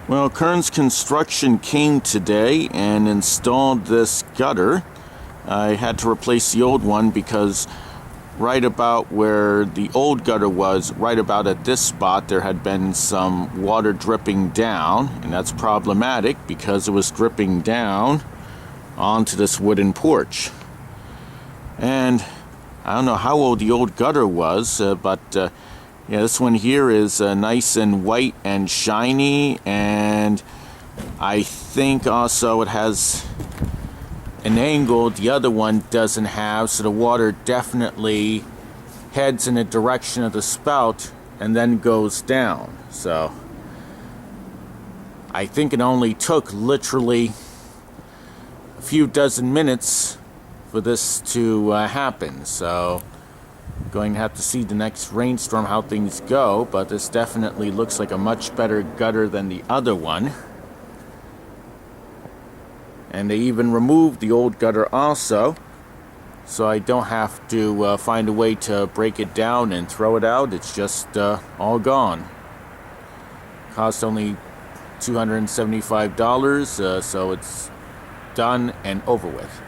Well, Kearns Construction came today and installed this gutter. I had to replace the old one because right about where the old gutter was, right about at this spot, there had been some water dripping down, and that's problematic because it was dripping down onto this wooden porch. And I don't know how old the old gutter was, but yeah, this one here is nice and white and shiny, and I think also it has an angle the other one doesn't have, so the water definitely heads in the direction of the spout and then goes down. So I think it only took literally a few dozen minutes for this to happen. So going to have to see the next rainstorm how things go, but this definitely looks like a much better gutter than the other one. And they even removed the old gutter also, so I don't have to find a way to break it down and throw it out. It's just all gone. Cost only $275, so it's done and over with.